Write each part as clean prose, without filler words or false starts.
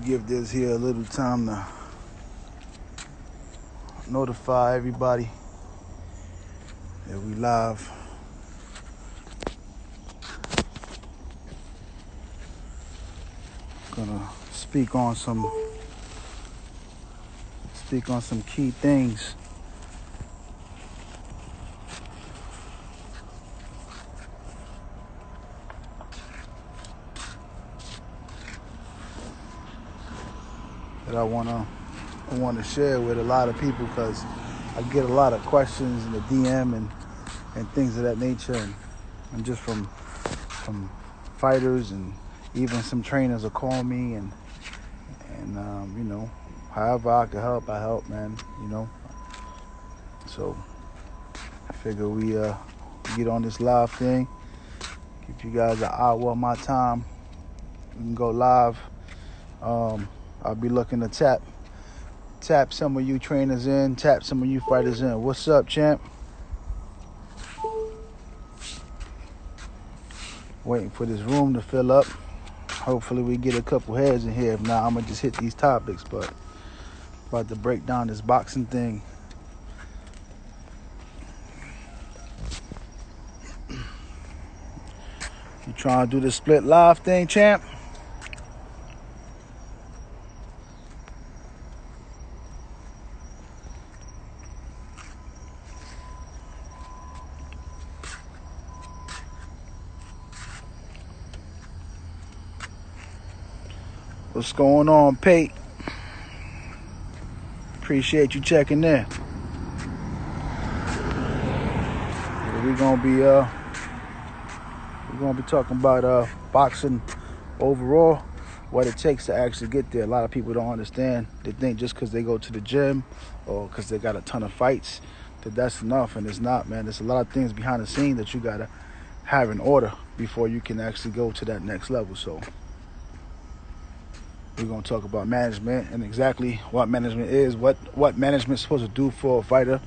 give this here a little time to notify everybody that we live. Gonna speak on some key things. That I wanna share with a lot of people, because I get a lot of questions in the DM and things of that nature, and just from fighters, and even some trainers will call me and however I can help, I help, man. So I figure we get on this live thing, give you guys an hour of my time. We can go live. I'll be looking to tap some of you trainers in, tap some of you fighters in. What's up, champ? Waiting for this room to fill up. Hopefully we get a couple heads in here. If not, I'm gonna just hit these topics. But about to break down this boxing thing. You trying to do the split live thing, champ? What's going on, Pate? Appreciate you checking in. We're gonna be talking about boxing overall, what it takes to actually get there. A lot of people don't understand. They think just because they go to the gym or because they got a ton of fights that's enough, and it's not, man. There's a lot of things behind the scenes that you gotta have in order before you can actually go to that next level. So we're gonna talk about management and exactly what management is, what management's supposed to do for a fighter.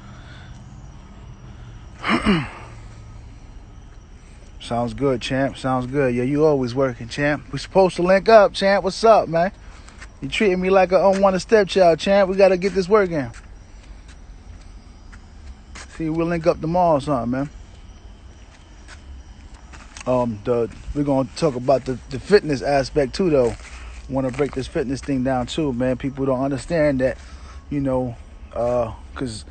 Sounds good, champ. Sounds good. Yeah, you always working, champ. We supposed to link up, champ. What's up, man? You treating me like an unwanted stepchild, champ. We gotta get this work in. See, we'll link up tomorrow or something, man. We're gonna talk about the fitness aspect too, though. Want to break this fitness thing down too, man. People don't understand that, because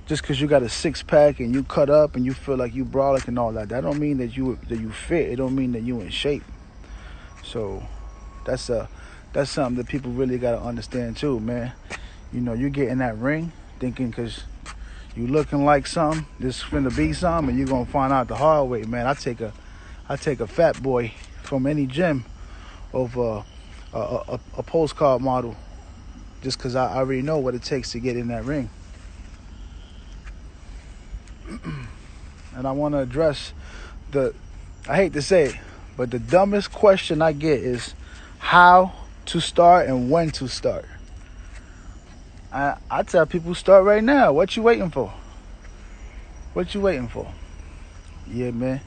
just because you got a six-pack and you cut up and you feel like you brolic and all that don't mean that you fit. It don't mean that you in shape. So that's something that people really got to understand too, man. You get in that ring thinking because you looking like something, this finna be something, and you're gonna find out the hard way, man. I take a fat boy from any gym over a postcard model, just because I already know what it takes to get in that ring. And I want to address I hate to say it, but the dumbest question I get is how to start and when to start. I tell people, start right now. What you waiting for? Yeah, man.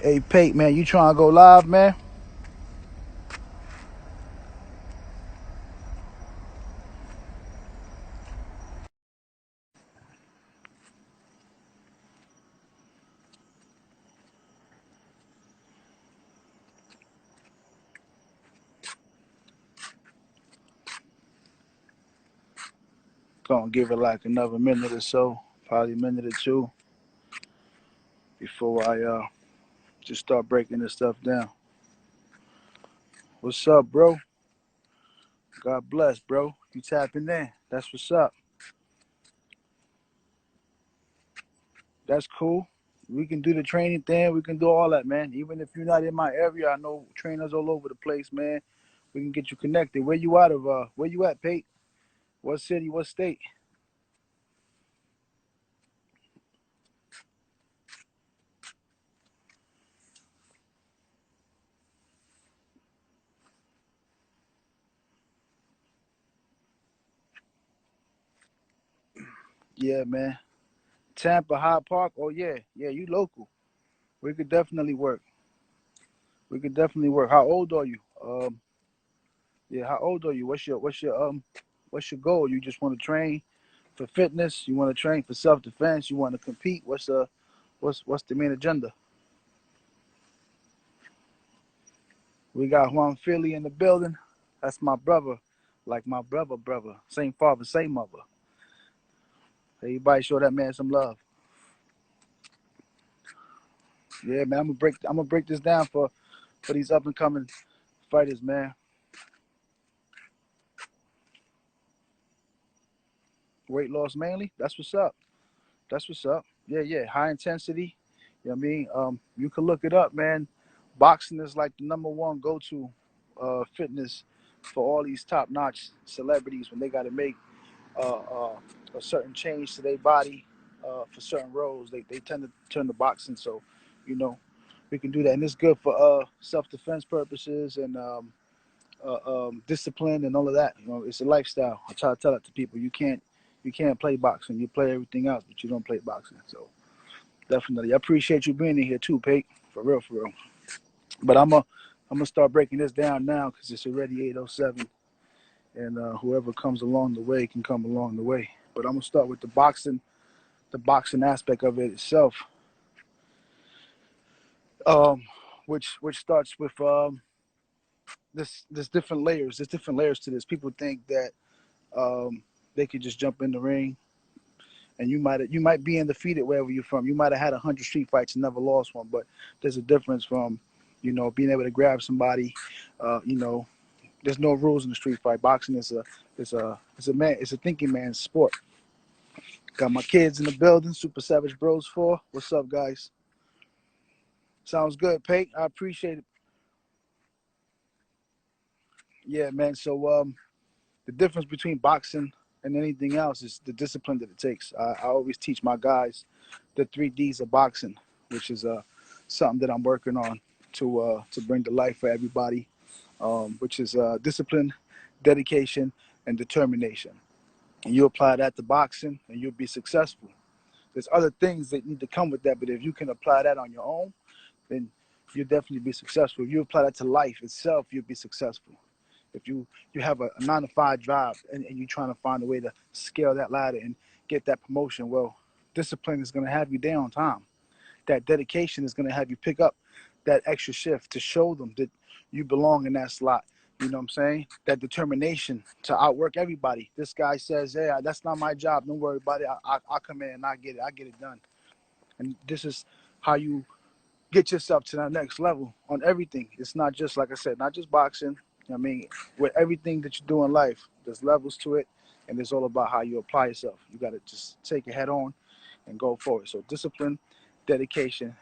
Hey, Pate, man, you trying to go live, man? Gonna give it like another minute or so, probably a minute or two, before I just start breaking this stuff down. What's up, bro? God bless, bro. You tapping in. That's what's up. That's cool. We can do the training thing. We can do all that, man. Even if you're not in my area, I know trainers all over the place, man. We can get you connected. Where you out of? Where you at, Pate? What city? What state? Yeah, man. Tampa, Hyde Park. Oh yeah, yeah. You local. We could definitely work. How old are you? Yeah, how old are you? What's your goal? You just want to train for fitness? You want to train for self defense? You want to compete? What's the main agenda? We got Juan Philly in the building. That's my brother, like my brother. Same father, same mother. Everybody show that man some love. Yeah, man. I'm gonna break this down for these up and coming fighters, man. Weight loss mainly. That's what's up. That's what's up. Yeah, yeah. High intensity. You know what I mean? You can look it up, man. Boxing is like the number one go-to fitness for all these top-notch celebrities when they got to make a certain change to their body for certain roles. They tend to turn to boxing, so you know we can do that, and it's good for self-defense purposes and discipline and all of that. You know, it's a lifestyle. I try to tell that to people. You can't play boxing. You play everything else, but you don't play boxing. So definitely, I appreciate you being in here too, Pate. For real, for real. But I'm gonna start breaking this down now because it's already 8:07, and whoever comes along the way can come along the way. But I'm gonna start with the boxing aspect of it itself, um, which starts with this different layers. There's different layers to this. People think that um, they could just jump in the ring, and you might be undefeated wherever you're from. You might have had 100 street fights and never lost one, but there's a difference from being able to grab somebody. There's no rules in the street fight. Boxing is a thinking man's sport. Got my kids in the building. Super Savage Bros 4. What's up, guys? Sounds good, Pate. I appreciate it. Yeah, man. So the difference between boxing and anything else is the discipline that it takes. I always teach my guys the 3 Ds of boxing, which is something that I'm working on to bring to life for everybody, which is discipline, dedication, and determination. And you apply that to boxing, and you'll be successful. There's other things that need to come with that, but if you can apply that on your own, then you'll definitely be successful. If you apply that to life itself, you'll be successful. If you have a 9 to 5 job and you're trying to find a way to scale that ladder and get that promotion, well, discipline is going to have you there on time. That dedication is going to have you pick up that extra shift to show them that you belong in that slot. You know what I'm saying? That determination to outwork everybody. This guy says, "Hey, that's not my job. Don't worry about it. I come in and I get it. I get it done." And this is how you get yourself to that next level on everything. It's not just, like I said, not just boxing. I mean, with everything that you do in life, there's levels to it, and it's all about how you apply yourself. You got to just take it head on and go forward. So discipline, dedication,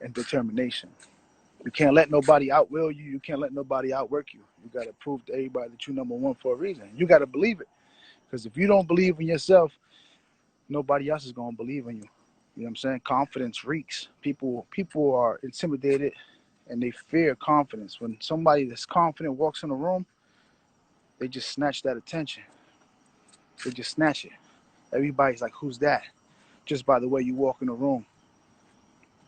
and determination. You can't let nobody outwill you. You can't let nobody outwork you. You got to prove to everybody that you're number one for a reason. You got to believe it. Because if you don't believe in yourself, nobody else is going to believe in you. You know what I'm saying? Confidence reeks. People are intimidated and they fear confidence. When somebody that's confident walks in a room, they just snatch that attention. They just snatch it. Everybody's like, "Who's that?" Just by the way you walk in the room.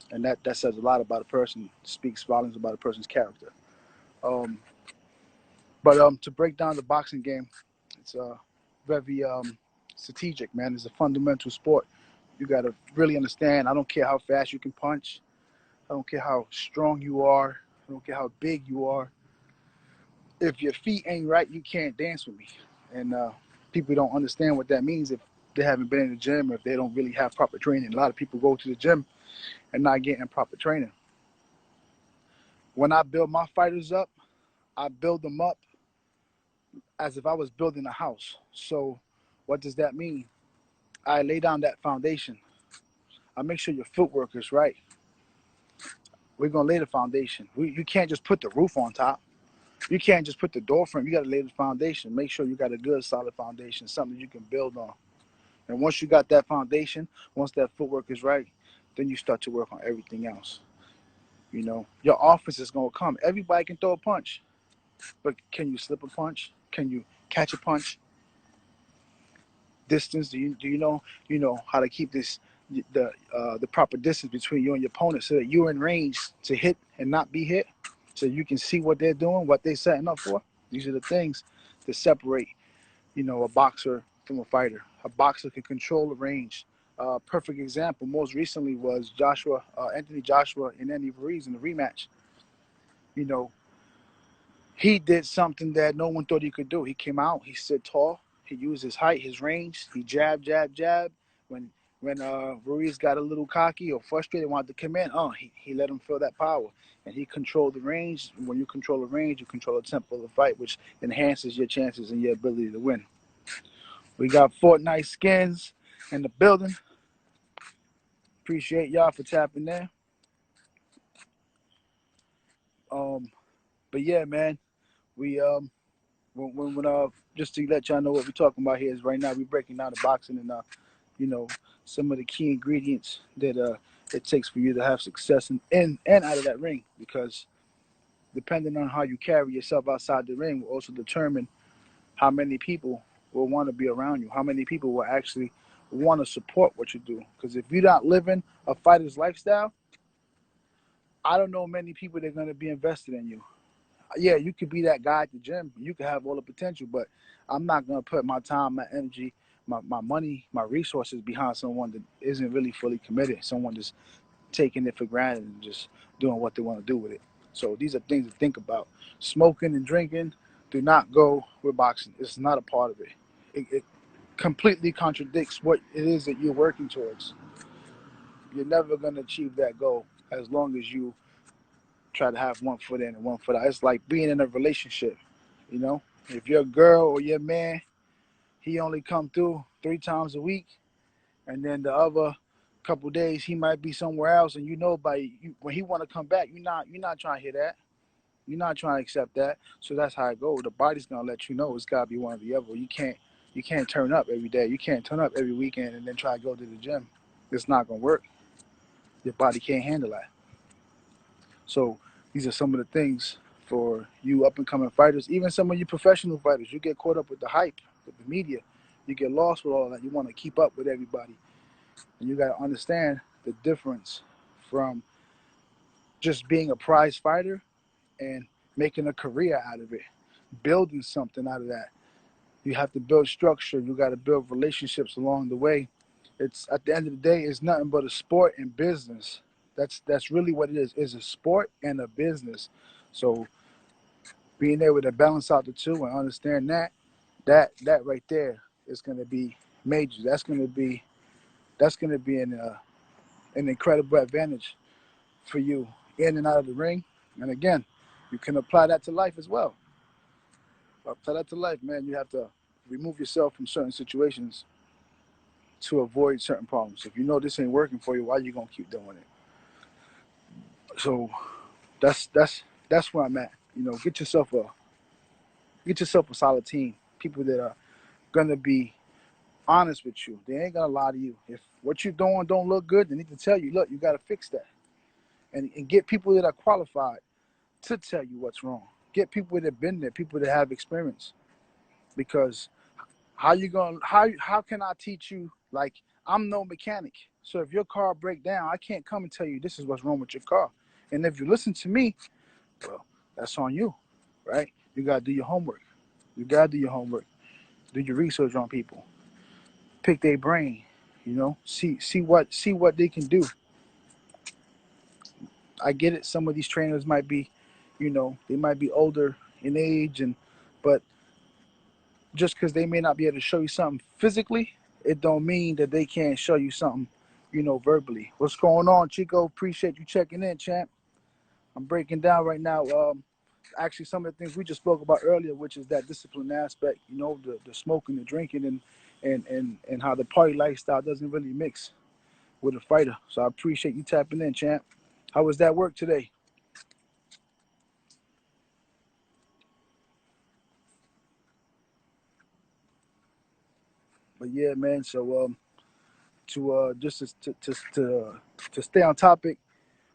And that says a lot about a person, speaks volumes about a person's character. Um, but to break down the boxing game, it's very strategic, man. It's a fundamental sport. You got to really understand. I don't care how fast you can punch. I don't care how strong you are. I don't care how big you are. If your feet ain't right, you can't dance with me. And people don't understand what that means if they haven't been in the gym or if they don't really have proper training. A lot of people go to the gym and not getting proper training. When I build my fighters up, I build them up as if I was building a house. So what does that mean? I lay down that foundation. I make sure your footwork is right. We're gonna lay the foundation. You can't just put the roof on top. You can't just put the door frame. You got to lay the foundation. Make sure you got a good, solid foundation, something you can build on. And once you got that foundation, once that footwork is right, then you start to work on everything else. Your offense is gonna come. Everybody can throw a punch, but can you slip a punch? Can you catch a punch? Distance. Do you know how to keep the proper distance between you and your opponent so that you're in range to hit and not be hit, so you can see what they're doing, what they're setting up for. These are the things that separate, a boxer from a fighter. A boxer can control the range. Perfect example, most recently, was Anthony Joshua and Andy Ruiz in the rematch. You know, he did something that no one thought he could do. He came out, he stood tall, he used his height, his range, he jab, jab, jab. When Ruiz got a little cocky or frustrated, wanted to come in, he let him feel that power. And he controlled the range. When you control the range, you control the tempo of the fight, which enhances your chances and your ability to win. We got Fortnite Skins in the building. Appreciate y'all for tapping in. But yeah, man, we just to let y'all know what we're talking about here is right now we're breaking down the boxing and you know some of the key ingredients that it takes for you to have success in and out of that ring, because depending on how you carry yourself outside the ring will also determine how many people will want to be around you, how many people will actually want to support what you do. Because if you're not living a fighter's lifestyle, I don't know many people that are going to be invested in you. Yeah, you could be that guy at the gym. You could have all the potential, but I'm not going to put my time, my energy, my money, my resources behind someone that isn't really fully committed, someone that's taking it for granted and just doing what they want to do with it. So these are things to think about. Smoking and drinking do not go with boxing. It's not a part of it. It completely contradicts what it is that you're working towards. You're never going to achieve that goal as long as you try to have one foot in and one foot out. It's like being in a relationship. If your girl or your man, he only come through 3 times a week, and then the other couple days he might be somewhere else, and when he want to come back, you're not trying to hear that. You're not trying to accept that. So that's how it goes. The body's gonna let you know it's gotta be one or the other. You can't turn up every day. You can't turn up every weekend and then try to go to the gym. It's not gonna work. Your body can't handle that. So these are some of the things for you up and coming fighters, even some of you professional fighters. You get caught up with the hype, with the media. You get lost with all that. You want to keep up with everybody. And you got to understand the difference from just being a prize fighter and making a career out of it, building something out of that. You have to build structure. You got to build relationships along the way. It's at the end of the day, it's nothing but a sport and business. That's really what it is. It's a sport and a business. So being able to balance out the two and understand that right there is going to be major. That's going to be an incredible advantage for you in and out of the ring. And again, you can apply that to life as well. Apply that to life, man. You have to remove yourself from certain situations to avoid certain problems. If you know this ain't working for you, why are you gonna keep doing it? So that's where I'm at. Get yourself a solid team. People that are gonna be honest with you. They ain't gonna lie to you. If what you're doing don't look good, they need to tell you, look, you gotta fix that. And get people that are qualified to tell you what's wrong. Get people that have been there, people that have experience. Because how can I teach you, like, I'm no mechanic. So if your car break down, I can't come and tell you this is what's wrong with your car. And if you listen to me, well, that's on you, right? You gotta do your homework. You gotta do your homework. Do your research on people. Pick their brain, see what they can do. I get it. Some of these trainers might be, they might be older in age, but just because they may not be able to show you something physically, it don't mean that they can't show you something, verbally. What's going on, Chico? Appreciate you checking in, champ. I'm breaking down right now. Actually, some of the things we just spoke about earlier, which is that discipline aspect. The smoking, the drinking, and how the party lifestyle doesn't really mix with a fighter. So I appreciate you tapping in, champ. How was that work today? But yeah, man. So to just to stay on topic,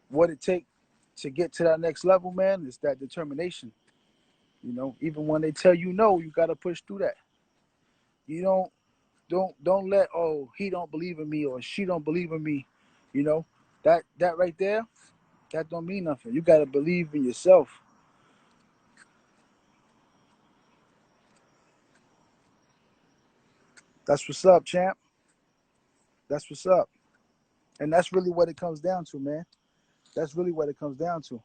what it take to get to that next level, man, is that determination. Even when they tell you no, you gotta push through that. You don't let, oh, he don't believe in me or she don't believe in me. You know that right there, that don't mean nothing. You gotta believe in yourself. That's what's up, champ. That's what's up. And that's really what it comes down to, man. That's really what it comes down to.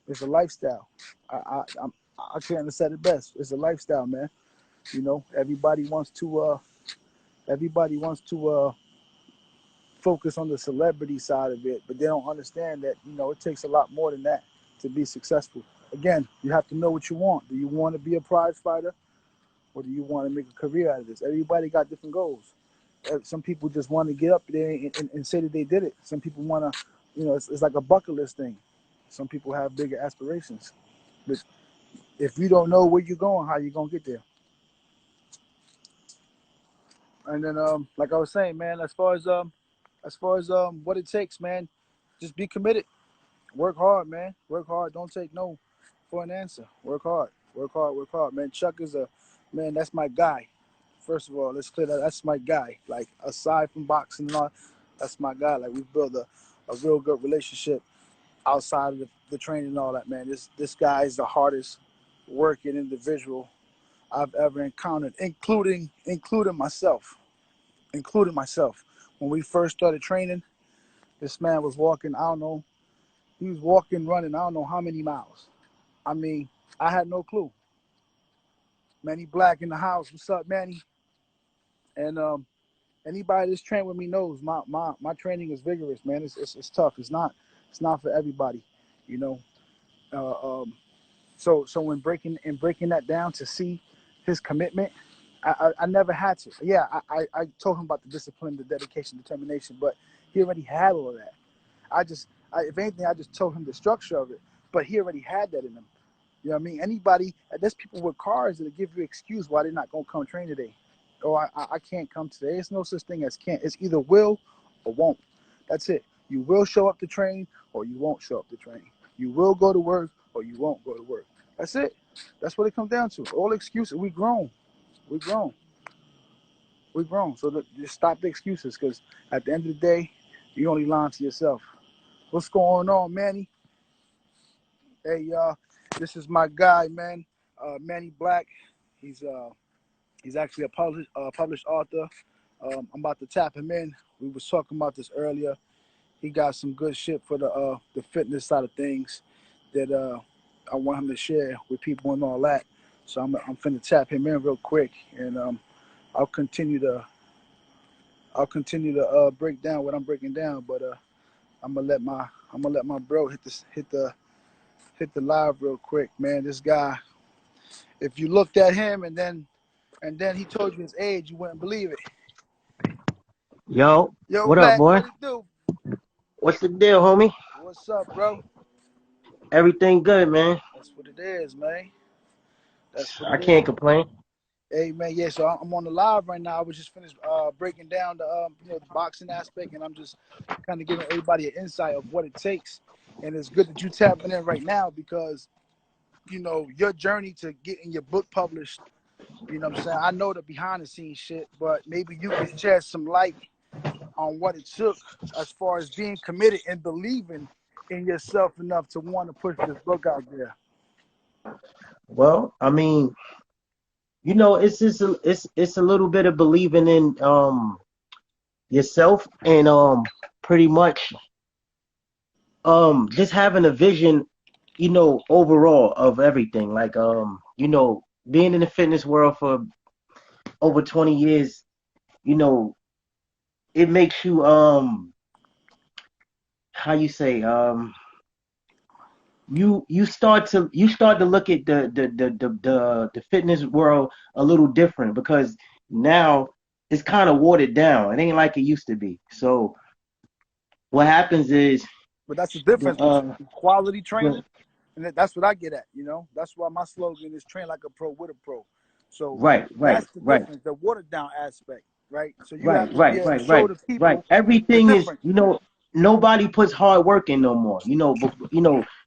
It's a lifestyle. I can't have said it best. It's a lifestyle, man. You know, everybody wants to focus on the celebrity side of it, but they don't understand that, you know, it takes a lot more than that to be successful. Again, you have to know what you want. Do you want to be a prize fighter, or do you want to make a career out of this? Everybody got different goals. Some people just want to get up there and say that they did it. Some people want to, you know, it's like a bucket list thing. Some people have bigger aspirations. But if you don't know where you're going, how you gonna get there? And then, like I was saying, man, as far as what it takes, man, just be committed. Work hard, man. Work hard. Don't take no for an answer. Work hard. Work hard. Work hard, man. Chuck is a man. That's my guy. First of all, let's clear that. That's my guy. Like, aside from boxing and all, that's my guy. Like, we've built a real good relationship outside of the training and all that, man. This guy is the hardest working individual I've ever encountered, including myself. Including myself. When we first started training, this man was walking, I don't know, he was walking, running, I don't know how many miles. I mean, I had no clue. Manny Black in the house. What's up, Manny? And anybody that's trained with me knows my training is vigorous, man. It's tough. It's not for everybody, you know. So when breaking that down to see his commitment, I never had to. Yeah, I told him about the discipline, the dedication, determination, but he already had all of that. If anything, I just told him the structure of it, but he already had that in him. You know what I mean? There's people with cars that give you excuse why they're not gonna come train today. Oh, I can't come today. There's no such thing as can't. It's either will or won't. That's it. You will show up to train or you won't show up to train. You will go to work or you won't go to work. That's it. That's what it comes down to. All excuses. We grown. We grown. We grown. So just stop the excuses, because at the end of the day, you only lying to yourself. What's going on, Manny? Hey, y'all. This is my guy, man. Manny Black. He's actually a published author. I'm about to tap him in. We was talking about this earlier. He got some good shit for the fitness side of things that I want him to share with people and all that. So I'm finna tap him in real quick, and I'll continue to break down what I'm breaking down. But I'm gonna let my bro hit the live real quick, man. This guy, if you looked at him and then he told you his age, you wouldn't believe it. Yo, Yo, what up, Black, boy? what it do? What's the deal, homie? What's up, bro? Everything good, man. That's what it is, man. That's what I it is. can't complain. Hey, man, yeah. So I'm on the live right now. I was just finished breaking down the boxing aspect, and I'm just kind of giving everybody an insight of what it takes. And it's good that you tapping in right now, because your journey to getting your book published. You know what I'm saying? I know the behind the scenes shit, but maybe you can shed some light on what it took as far as being committed and believing in yourself enough to want to push this book out there. Well, I mean, it's just it's a little bit of believing in yourself and pretty much just having a vision, overall of everything. Like being in the fitness world for over 20 years, you know, it makes you how you say you start to look at the fitness world a little different, because now it's kind of watered down. It ain't like it used to be. So what happens is But that's the the difference between quality training, and that's what I get at. That's why my slogan is train like a pro with a pro. So right, right, that's the right, difference, the watered down aspect, right? So you right, have to be right, able to right, show right, the right. people the Everything is, difference. nobody puts hard work in no more.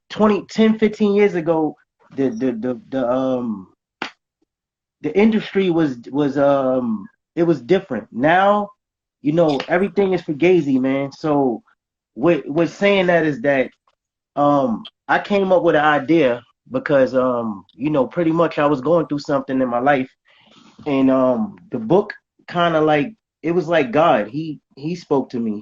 20, 10, 15 years ago, the industry was it was different. Now, everything is fugazi, man. So what saying that is that I came up with an idea because pretty much I was going through something in my life, and the book. kind of like it was like God. He spoke to me.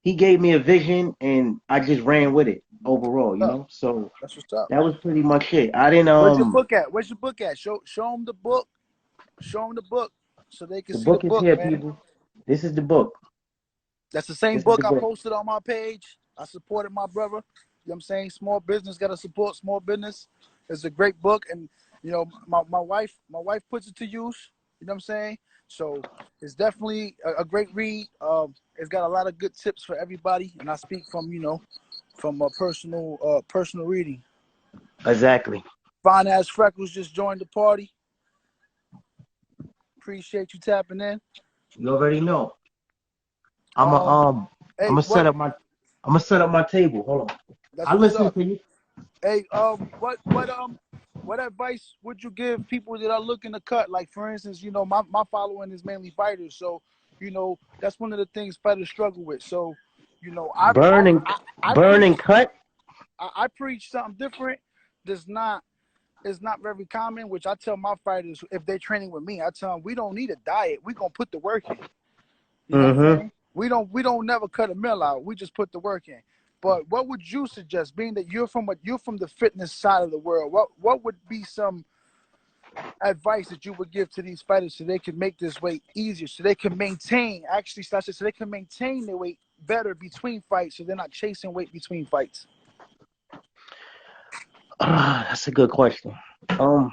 He gave me a vision, and I just ran with it overall. You Up. know, so That's what's up. that was pretty much it. I didn't Where's your book at? Where's your book at? Show them the book. Show them the book so they can The see the book is book, here, man. people. This is the book. That's the same This is the book I book. posted on my page. I supported my brother. You know what I'm saying? Small business gotta support small business. It's a great book, and you know, my wife puts it to use. You know what I'm saying? So it's definitely a great read. It's got a lot of good tips for everybody, and I speak from from a personal reading. Exactly. Fine Ass Freckles just joined the party. Appreciate you tapping in. You already know. I'm a Um, I'm hey, gonna set up my table. Hold on. that's I what's listen up. to you. Hey, what advice would you give people that are looking to cut? Like, for instance, my following is mainly fighters, so that's one of the things fighters struggle with. So, Burn and I burn preach and cut. I preach something different. That's not It's not very common. Which I tell my fighters if they're training with me, I tell them we don't need a diet. We gonna put the work in. You know what I'm Mm-hmm. saying? We don't never cut a meal out. We just put the work in. But what would you suggest, being that you're from the fitness side of the world? What would be some advice that you would give to these fighters so they can make this weight easier, so they can so they can maintain their weight better between fights, so they're not chasing weight between fights? That's a good question. Um,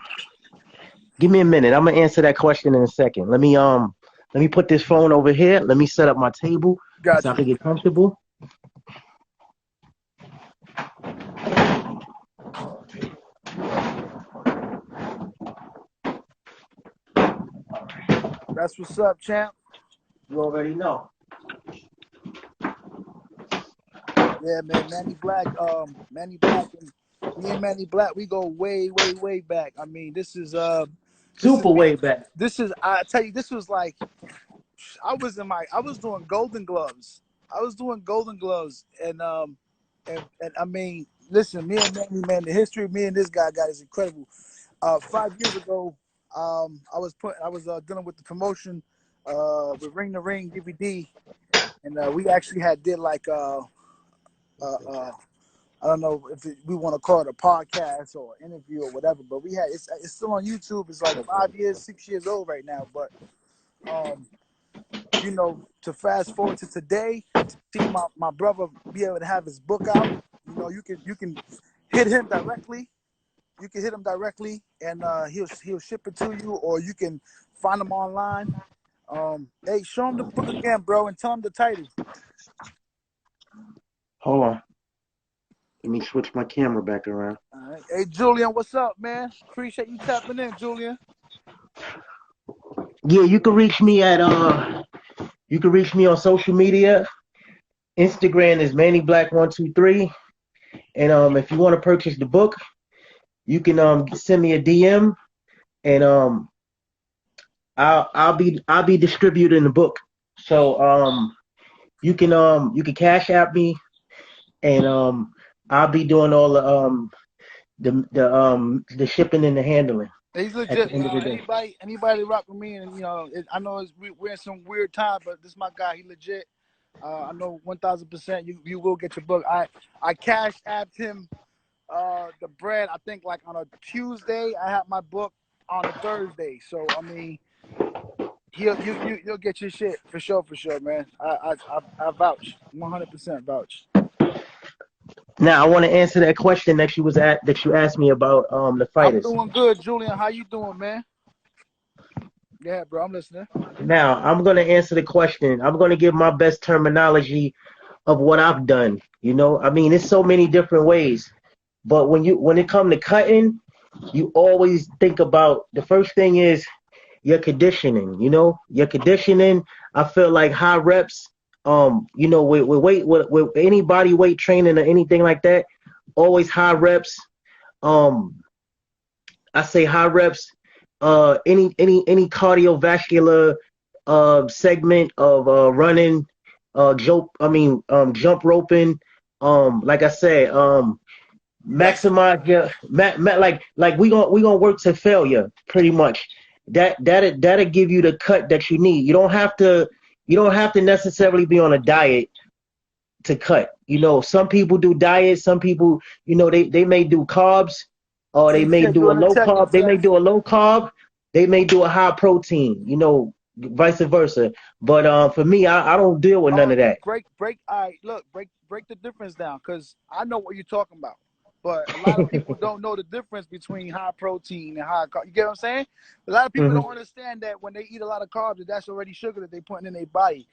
Give me a minute. I'm gonna answer that question in a second. Let me put this phone over here. Let me set up my table so Got I you. can get comfortable. That's what's up, champ. You already know. Yeah, man. Manny Black, and me and Manny Black, we go way, way, way back. I mean, this is Super me. way back. I tell you, this was like I was doing Golden Gloves. I was doing Golden Gloves, and I mean, listen, me and Manny, man, the history of me and this guy got is incredible. 5 years ago, I was dealing with the promotion with Ring the Ring DVD, and we actually did like I don't know if we want to call it a podcast or an interview or whatever, but it's still on YouTube. It's like 5 years, 6 years old right now, but um, to fast forward to today, to see my brother be able to have his book out, you can hit him directly. You can hit him directly, and he'll ship it to you, or you can find him online. Hey, show him the book again, bro, and tell him the title. Hold on. Let me switch my camera back around. All right. Hey, Julian, what's up, man? Appreciate you tapping in, Julian. Yeah, you can reach me at you can reach me on social media. Instagram is Manny Black 123. And if you want to purchase the book, you can send me a DM, and I'll be distributing the book. So you can cash app me, and I'll be doing all the shipping and the handling He's at the legit, end of the man. day. Anybody rock with me, and I know we're in some weird time, but this is my guy. He legit. I know 1,000%. You will get your book. I cash apped him the bread. I think like on a Tuesday. I have my book on a Thursday. So I mean, you'll get your shit for sure, man. I vouch, 100% vouch. Now I want to answer that question that you asked me about the I'm fighters. doing good, Julian. How you doing, man? Yeah, bro, I'm listening. Now I'm gonna answer the question. I'm gonna give my best terminology of what I've done. I mean, it's so many different ways. But when it comes to cutting, you always think about the first thing is your conditioning. Your conditioning. I feel like high reps. With any body weight training or anything like that, always high reps. Um, I say high reps. Any cardiovascular segment of running, jump roping. Like I said, Yes. maximize your like we gonna work to failure pretty much. that'll give you the cut that you need. You don't have to necessarily be on a diet to cut. Some people do diets, some people, they may do carbs, or they may Yeah, do a doing a low carb, they may test. do a low carb, they may do a high protein, vice versa. But for me, I don't deal with none of that. Break. All right, look, break the difference down, because I know what you're talking about, but a lot of people don't know the difference between high protein and high carb. You get what I'm saying? A lot of people Hmm. don't understand that when they eat a lot of carbs, that's already sugar that they're putting in their body.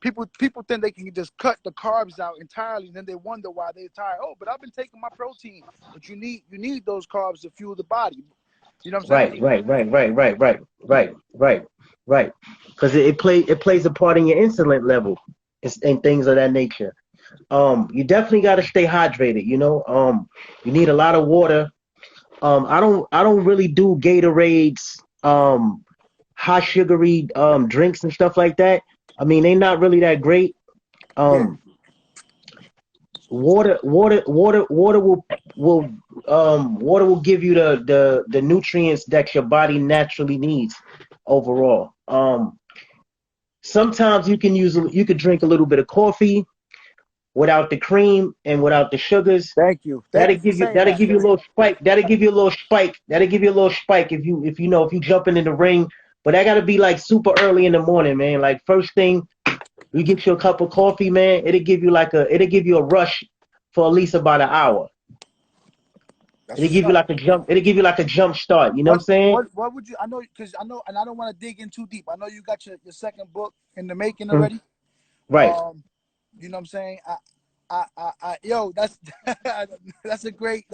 People think they can just cut the carbs out entirely, and then they wonder why they're tired. Oh, but I've been taking my protein. But you need those carbs to fuel the body. You know what I'm Right, saying? right, right, right, right, right, right, right, right. Because it plays a part in your insulin level and things of that nature. You definitely got to stay hydrated. You need a lot of water. I don't really do Gatorades, high sugary drinks and stuff like that. I mean, they're not really that great. Yeah. Um, water will give you the nutrients that your body naturally needs overall. Sometimes you could drink a little bit of coffee without the cream and without the sugars. Thank you. Thank That'll you for give you saying that'll that, give you a because little spike. That'll give you a little spike. That'll give you a little spike if you jumping in the ring. But that gotta be like super early in the morning, man. Like first thing you get you a cup of coffee, man. It'll give you a rush for at least about an hour. that's It'll what's give you up. like a jump. It'll give you like a jump start. You know what What I'm saying? what would you? I know, because I know, and I don't want to dig in too deep. I know you got your second book in the making Mhm. already. Right. Um, you know what I'm saying? Yo, that's that's a great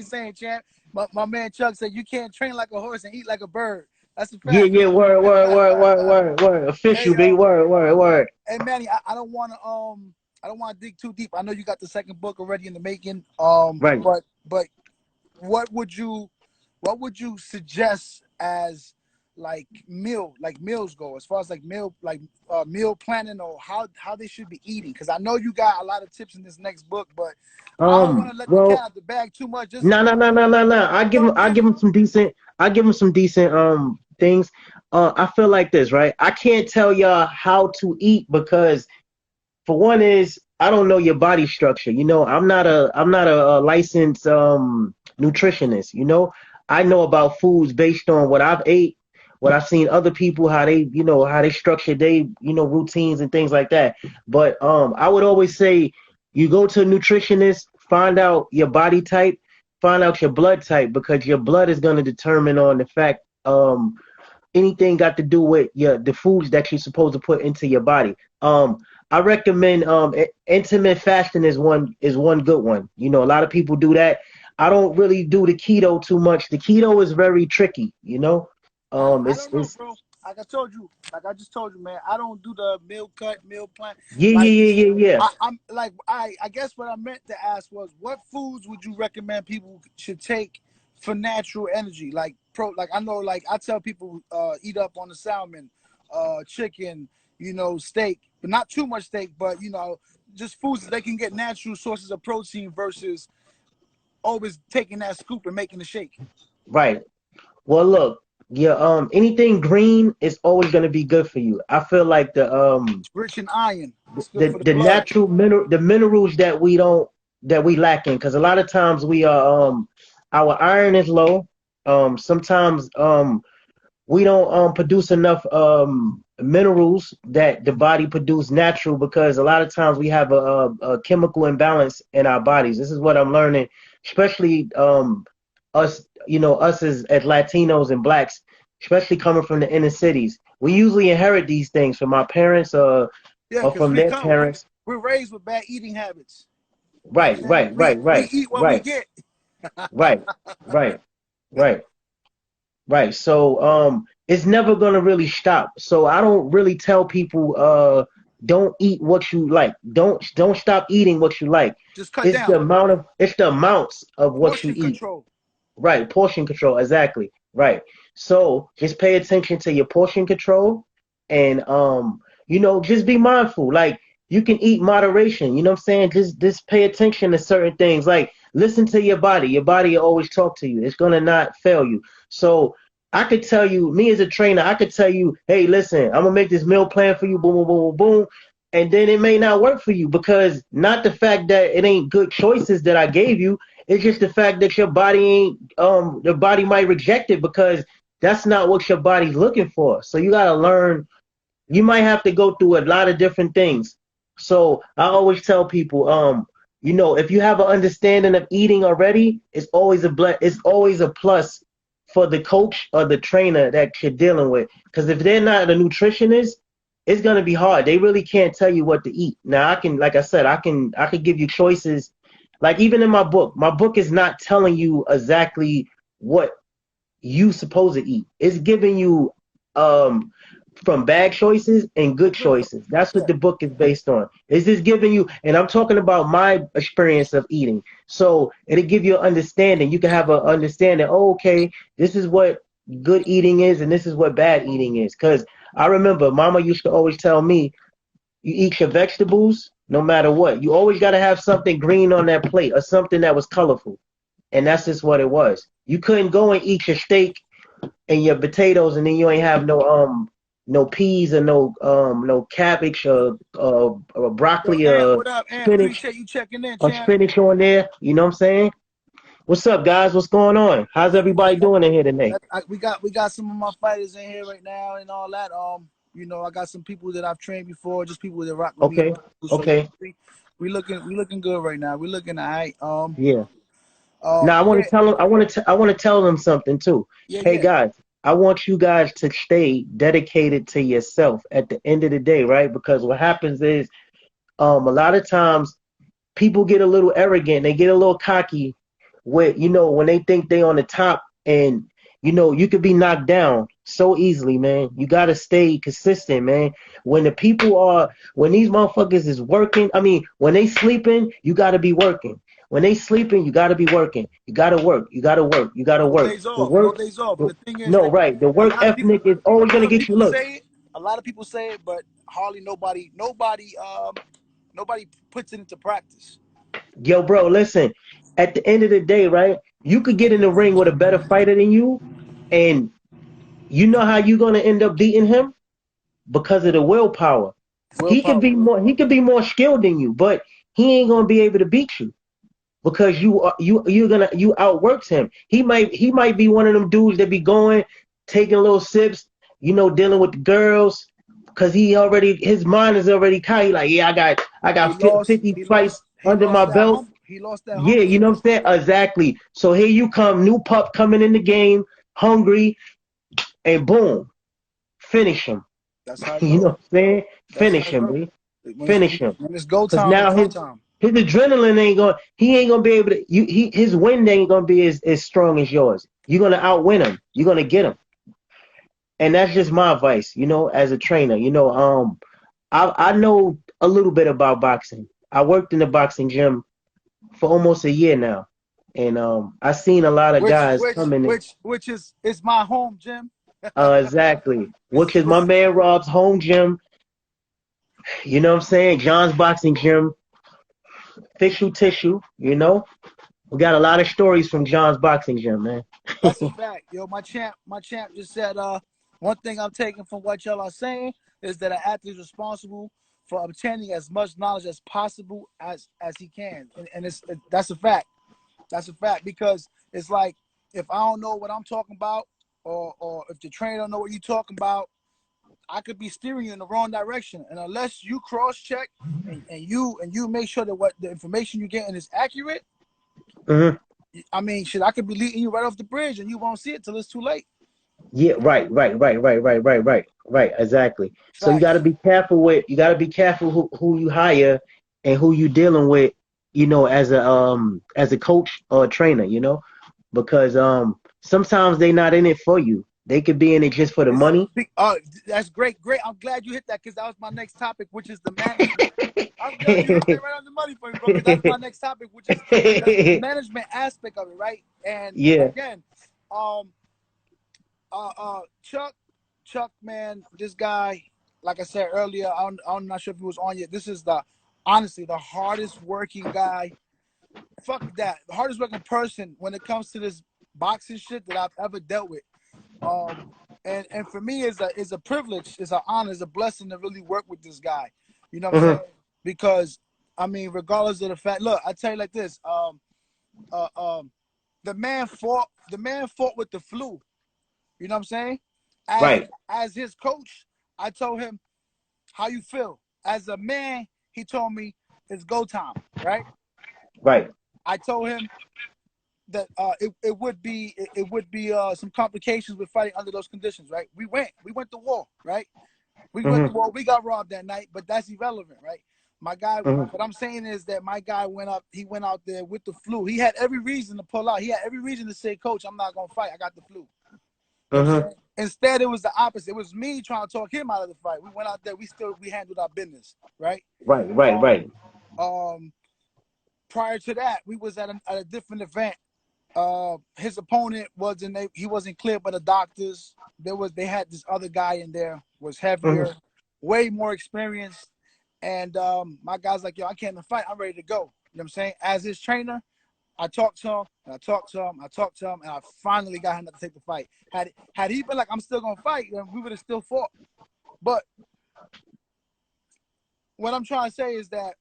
saying, champ. My man Chuck said you can't train like a horse and eat like a bird. That's a Yeah, fact. yeah. Word, word, word, word, word, word. Hey, Official, B. Word, word, word. hey, Manny, I don't want to dig too deep. I know you got the second book already in the making. Right. But what would you suggest as meals go, as far as meal planning, or how they should be eating? Because I know you got a lot of tips in this next book, but I don't want to let the cat Well, out the bag too much. Just no, no, no, no, no, no. I give give him some decent. I give him some decent things. I feel like this, right? I can't tell y'all how to eat because for one is I don't know your body structure. I'm not a licensed nutritionist. I know about foods based on what I've ate, what I've seen other people how they structure they routines and things like that. But I would always say you go to a nutritionist, find out your body type, find out your blood type because your blood is going to determine on the fact anything got to do with the foods that you're supposed to put into your body. I recommend intermittent fasting is one good one. A lot of people do that. I don't really do the keto too much. The keto is very tricky. I don't know, It's bro. Like I just told you, man, I don't do the meal plan. yeah, Like yeah, yeah, yeah, yeah. I'm like I guess what I meant to ask was, what foods would you recommend people should take for natural energy? Like I know, like I tell people eat up on the salmon, chicken, steak, but not too much steak, but just foods that they can get natural sources of protein versus always taking that scoop and making the shake. Right. Well, look, yeah. Anything green is always gonna be good for you. I feel like It's rich in iron. It's good the for the the blood. minerals that we lack in because a lot of times we are our iron is low. Sometimes we don't produce enough minerals that the body produce natural because a lot of times we have a chemical imbalance in our bodies. This is what I'm learning, especially us as Latinos and blacks, especially coming from the inner cities. We usually inherit these things from our parents Yeah, or because from their parents. we're raised with bad eating habits. You know what Right, I'm saying? right, We right, we right, eat what we right, get. right, right, right. Right. So it's never gonna really stop. So I don't really tell people don't eat what you like. Don't stop eating what you like. Just cut It's down. the amounts of what you Portion eat. control. Right. Portion control, exactly. Right. So just pay attention to your portion control and just be mindful. Like you can eat moderation, you know what I'm saying? Just pay attention to certain things. Like listen to your body. Your body will always talk to you. It's gonna not fail you. So I could tell you, me as a trainer, I could tell you, hey, listen, I'm gonna make this meal plan for you, boom, boom, boom, boom, boom. And then it may not work for you because not the fact that it ain't good choices that I gave you, it's just the fact that your body ain't the body might reject it because that's not what your body's looking for. So you gotta learn, you might have to go through a lot of different things. So I always tell people, if you have an understanding of eating already, it's always a plus for the coach or the trainer that you're dealing with. Because if they're not a nutritionist, it's gonna be hard. They really can't tell you what to eat. Now I can, like I said, I can give you choices. Like even in my book is not telling you exactly what you supposed to eat. It's giving you um from bad choices and good choices. That's what Yeah. the book is based on. It's just giving you, and I'm talking about my experience of eating. So it'll give you an understanding. You can have an understanding. Oh, okay, this is what good eating is, and this is what bad eating is. Because I remember Mama used to always tell me, you eat your vegetables no matter what. You always got to have something green on that plate or something that was colorful, and that's just what it was. You couldn't go and eat your steak and your potatoes, and then you ain't have no peas or no cabbage or Yo, broccoli Ant, or what up, Ant? spinach Appreciate you checking in, or champ. spinach on there. You know what I'm saying? What's up, guys? What's going on? How's everybody doing in here today? We got some of my fighters in here right now and all that. I got some people that I've trained before, just people that rock with me. Okay, So okay, we looking good right now. We looking all right. yeah. Now I want Yeah, to tell them. I want to tell them something too. yeah, Hey yeah. guys, I want you guys to stay dedicated to yourself at the end of the day, right? Because what happens is, a lot of times people get a little arrogant, they get a little cocky with, when they think they on the top, and you could be knocked down so easily, man. You gotta stay consistent, man. When these motherfuckers is working, I mean, when they sleeping, you gotta be working. When they sleeping, you gotta be working. You gotta work. You gotta work. You gotta No work. days The off. No work, days off. And the, the thing is, no, like, right. The a work lot of people, ethic is a always lot gonna of get you. people Look, say it. A lot of people say it, but hardly nobody puts it into practice. yo, bro, listen. At the end of the day, right? You could get in the ring with a better fighter than you, and you know how you're gonna end up beating him because of the willpower. Willpower. He could be more skilled than you, but he ain't gonna be able to beat you because you outworked him. He might be one of them dudes that be going, taking little sips, dealing with the girls, because his mind is already kind. He like, yeah, I got He lost. 50 He fights lost. He under my lost that belt. hump. He lost that Yeah, hunger. you know what I'm saying? Exactly. So here you come, new pup coming in the game, hungry, and boom, finish him. That's how it You know goes. what I'm saying? That's how Finish it him, goes. boy. When it's, Finish him. when it's go Cause time, it's now go his time. his adrenaline he ain't gonna be able to his wind ain't gonna be as strong as yours. You're gonna outwin him. You're gonna get him. And that's just my advice, as a trainer. I know a little bit about boxing. I worked in the boxing gym for almost a year now. And I seen a lot of Which guys which coming in. which which is my home gym. Exactly. It's Which is my it's man Rob's home gym. You know what I'm saying? John's boxing gym, official tissue, We got a lot of stories from John's boxing gym, man. That's a fact. Yo, my champ just said one thing I'm taking from what y'all are saying is that an athlete is responsible for obtaining as much knowledge as possible as he can. And that's a fact. That's a fact because it's like if I don't know what I'm talking about or if the trainer don't know what you're talking about, I could be steering you in the wrong direction. And unless you cross check and you make sure that what the information you're getting is accurate, Hmm. I mean, shit, I could be leading you right off the bridge and you won't see it till it's too late. Yeah, right, right, right, right, right, right, right, right. Exactly. So Facts. you gotta be careful who you hire and who you dealing with, as a coach or a trainer, because sometimes they not in it for you. They could be in it just for the It's money. that's great, great. I'm glad you hit that because that was my next topic, which is the management. I'm glad you hit that right on the money for me, bro. Because that's my next topic, which is the management aspect of it, right? And Yeah. again, um, Chuck, man, this guy, like I said earlier, I'm not sure if he was on yet. This is honestly the hardest working guy. Fuck that, the hardest working person when it comes to this boxing shit that I've ever dealt with. Um, and for me, it's a privilege, it's an honor, it's a blessing to really work with this guy. You know what I'm saying? Mm-hmm. Because I mean, regardless of the fact, look, I tell you like this. Uh, um, the man fought. The man fought with the flu. You know what I'm saying? As Right. as his coach, I told him, "How you feel?" As a man, he told me it's go time. Right? Right. I told him that it would be some complications with fighting under those conditions. Right? We went to war. Right? We went to Mm-hmm. war. We got robbed that night, but that's irrelevant, right? My guy, Mm-hmm. what I'm saying is that my guy went up. He went out there with the flu. He had every reason to pull out. He had every reason to say, "Coach, I'm not gonna fight. I got the flu." You know what I'm Mm-hmm. saying? Instead, it was the opposite. It was me trying to talk him out of the fight. We went out there. We handled our business, right? Right. Right. Um, Right. um, prior to that, we was at a different event. His opponent he wasn't cleared by the doctors. They had this other guy in there, was heavier, Mm-hmm. way more experienced, and my guy's like, yo, I can't fight. I'm ready to go. You know what I'm saying? As his trainer, I talked to him, and I talked to him, I talked to him, and I finally got him to take the fight. Had he been like, I'm still gonna fight, then we would have still fought. But what I'm trying to say is that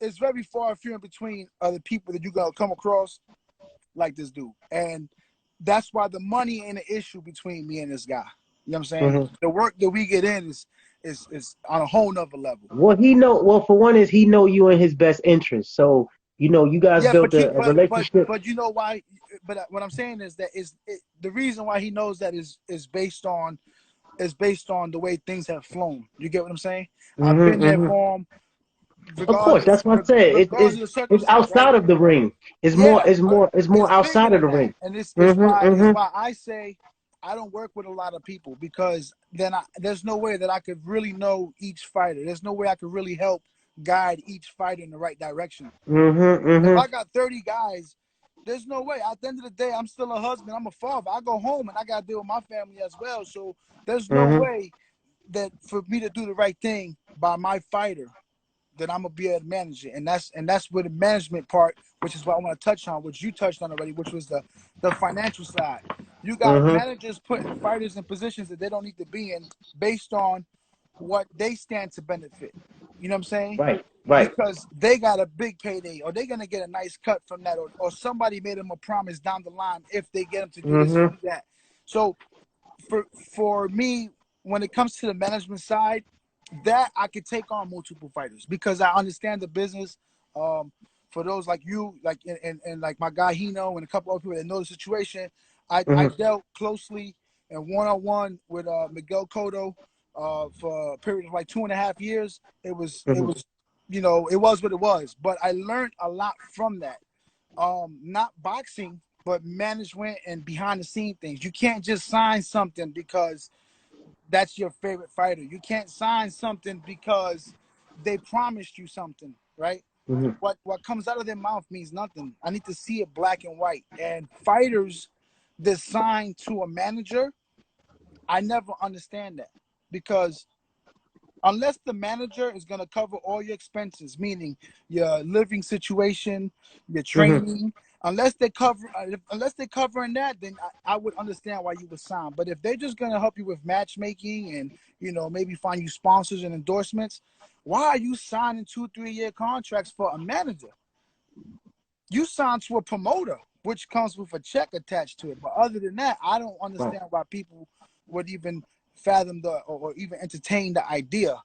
it's very far and few in between other people that you're gonna come across like this dude. And that's why the money ain't an issue between me and this guy. You know what I'm saying? Mm-hmm. The work that we get in is on a whole nother level. Well, he know. Well, for one, is he know you in his best interest. So you guys Yeah, built a relationship. but you know why? But what I'm saying is that the reason why he knows that is based on the way things have flown. You get what I'm saying? I've been Mm-hmm. there Mm-hmm. for him, Of course, that's what I said. regardless of the It's circumstance, right? outside of the ring. Yeah, It's more it's bigger outside of than the that, ring. and Mm-hmm. it's Mm-hmm. why I say I don't work with a lot of people because there's no way that I could really know each fighter. There's no way I could really help guide each fighter in the right direction. Mm-hmm. If Mm-hmm. I got 30 guys, there's no way. At the end of the day, I'm still a husband. I'm a father. I go home and I got to deal with my family as well. So there's no Mm-hmm. way that for me to do the right thing by my fighter that I'm gonna be able to manage it. And that's where the management part, which is what I want to touch on, which you touched on already, which was the financial side. You got Mm-hmm. managers putting fighters in positions that they don't need to be in based on what they stand to benefit. You know what I'm saying? Right. Right. Because they got a big payday or they're gonna get a nice cut from that, or somebody made them a promise down the line if they get them to do this or Mm-hmm. do that. So for me, when it comes to the management side, that I could take on multiple fighters because I understand the business. Um, for those like you, like and like my guy Hino and a couple other people that know the situation, I Mm-hmm. dealt closely and one-on-one with Miguel Cotto for a period of like 2.5 years. Mm-hmm. It was what it was. But I learned a lot from that. Not boxing, but management and behind the scene things. You can't just sign something because that's your favorite fighter. You can't sign something because they promised you something, right? Mm-hmm. What comes out of their mouth means nothing. I need to see it black and white. And fighters that sign to a manager, I never understand that because unless the manager is going to cover all your expenses, meaning your living situation, your Mm-hmm. training, unless they're covering that, then I would understand why you would sign. But if they're just going to help you with matchmaking and maybe find you sponsors and endorsements, why are you signing 2 3 year contracts for a manager? You sign to a promoter, which comes with a check attached to it. But other than that, I don't Right. understand why people would even fathom or even entertain the idea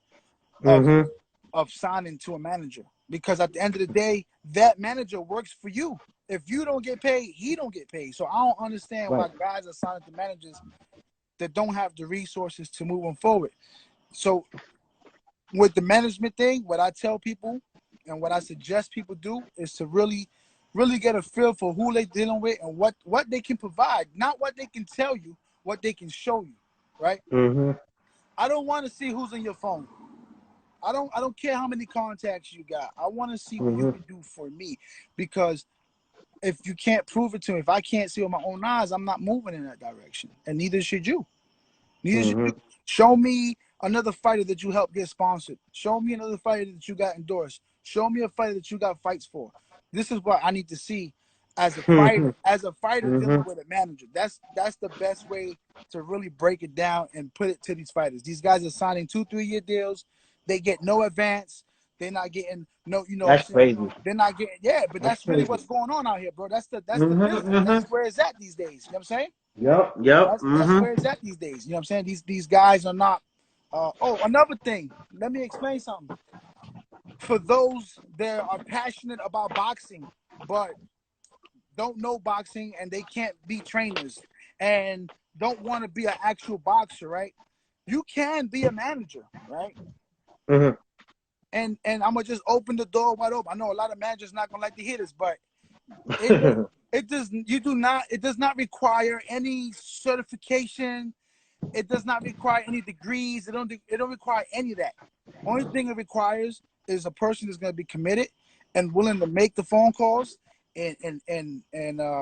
of Mm-hmm. signing to a manager, because at the end of the day, that manager works for you. If you don't get paid, he don't get paid. So I don't understand Right. why guys are signing to managers that don't have the resources to move them forward. So with the management thing, what I tell people and what I suggest people do is to really get a feel for who they're dealing with and what they can provide, not what they can tell you, what they can show you, right? Mm-hmm. I don't want to see who's in your phone. I don't care how many contacts you got. I want to see what you Mm-hmm. can do for me, because if you can't prove it to me, if I can't see with my own eyes, I'm not moving in that direction, and neither should you. Neither should you. Mm-hmm. Show me another fighter that you helped get sponsored. Show me another fighter that you got endorsed. Show me a fighter that you got fights for. This is what I need to see, as a fighter dealing Mhm. with a manager. That's the best way to really break it down and put it to these fighters. These guys are signing 2-3 year deals. They get no advance. They're not getting no, you know what I'm That's saying? crazy. They're not getting, yeah, but That's that's really crazy. what's going on out here, bro. That's the Mhm. business. That's Mhm. where it's at these days. You know what I'm saying? Yep. Yep. That's Mhm. where it's at these days. You know what I'm saying? These guys are not oh, another thing. Let me explain something. For those that are passionate about boxing, but don't know boxing and they can't be trainers and don't want to be an actual boxer, right? You can be a manager, right? Mhm. And I'm gonna just open the door wide open. I know a lot of managers not gonna like to hear this, but it does it does not require any certification. It does not require any degrees. It don't require any of that. Only thing it requires is a person that's going to be committed and willing to make the phone calls and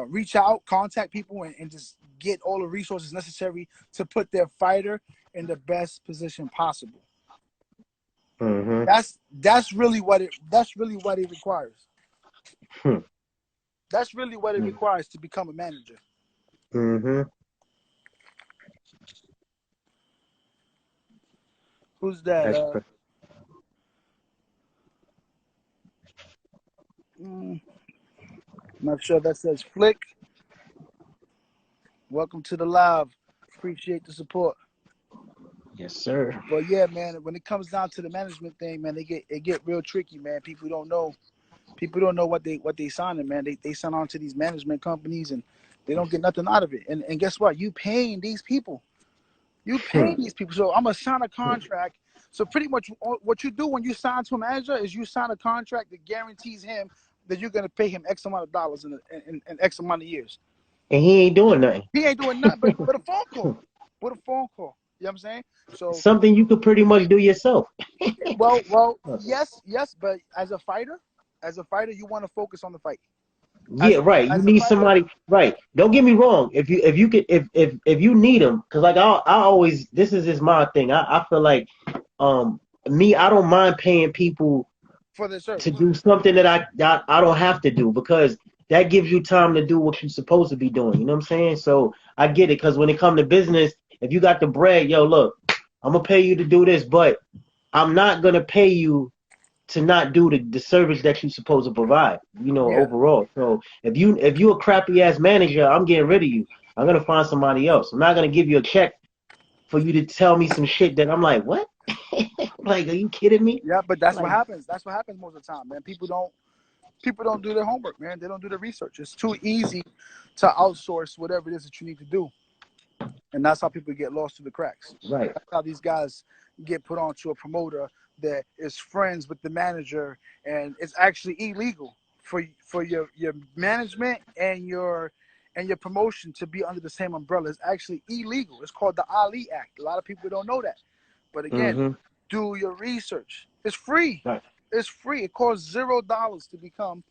reach out, contact people, and just get all the resources necessary to put their fighter in the best position possible. Mhm. That's really what it requires. That's really what it requires to become a manager. Mhm. Who's that? That's crazy. I'm not sure. That says Flick. Welcome to the live. Appreciate the support. Yes, sir. But yeah, man, when it comes down to the management thing, man, it get real tricky, man. People don't know what they signing, man. They sign on to these management companies and they don't get nothing out of it. And guess what? You paying these people. You paying these people. So I'm gonna sign a contract. So pretty much what you do when you sign to a manager is you sign a contract that guarantees him that you're gonna pay him X amount of dollars in X amount of years. And he ain't doing nothing. He ain't doing nothing but a phone call. With a phone call. You know what I'm saying? So Something you could pretty much do yourself. yes, but as a fighter, you want to focus on the fight. Yeah, right. You As a need fighter, somebody. Right. Don't get me wrong. If you could if you need them, because like I always this is just my thing. I feel like me I don't mind paying people for the to service. do something that I don't have to do because that gives you time to do what you're supposed to be doing. You know what I'm saying? So I get it because when it comes to business, if you got the bread, yo, look, I'm gonna pay you to do this, but I'm not gonna pay you to not do the service that you're supposed to provide, Yeah, overall. So if you a crappy ass manager, I'm getting rid of you. I'm gonna find somebody else. I'm not gonna give you a check for you to tell me some shit that I'm like, what? Like, are you kidding me? yeah, but that's what Like, happens. That's what happens most of the time, man. People don't do their homework, man. They don't do their research. It's too easy to outsource whatever it is that you need to do, and that's how people get lost through the cracks. right. That's how these guys get put onto a promoter that is friends with the manager, and it's actually illegal for your management and your promotion to be under the same umbrella. It's actually illegal. It's called the Ali Act. A lot of people don't know that. But again, Mm-hmm. do your research. It's free. Right. It's free. It costs $0 to become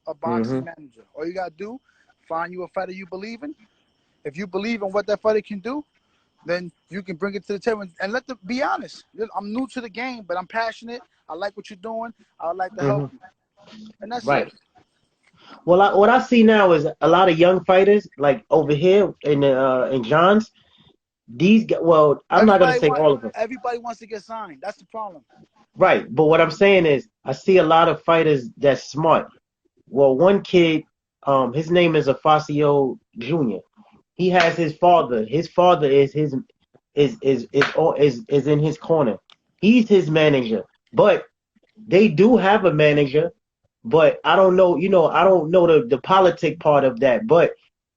a boxing Mm-hmm. manager. All you gotta do, find you a fighter you believe in. If you believe in what that fighter can do, then you can bring it to the table and let them be honest. I'm new to the game, but I'm passionate. I like what you're doing. I would like to help Mm-hmm. you, and that's it. Right. Well, what I see now is a lot of young fighters, like over here in Johns. Well, I'm not gonna Everybody say want all of them. everybody wants to get signed. That's the problem. Right. But what I'm saying is, I see a lot of fighters that's smart. Well, one kid, his name is Afacio Jr. He has his father. His father is in his corner. He's his manager. But they do have a manager, but I don't know, I don't know the politic part of that. But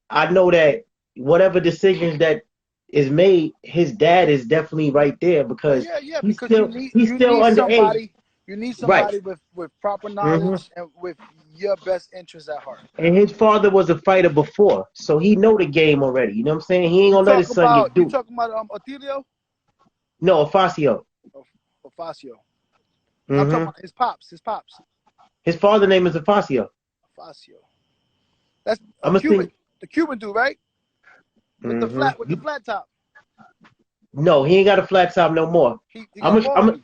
I know that whatever decisions that is made, his dad is definitely right there Yeah, because yeah, yeah. he's Because still he's you still need underage. somebody you need Right. somebody with proper Hmm. knowledge and with your best interests at heart. And his father was a fighter before, so he know the game already. You know what I'm saying? He ain't gonna let his son get You duped. talking about Otilio No, Afacio. or Facio? I'm talking Hmm. about his pops. His pops. His father name is Afacio. Facio. That's a I'm gonna Cuban. send. The Cuban dude, right? Hmm. With the flat top. No, he ain't got a flat top no more. He got I'm a gonna, I'm, bald gonna-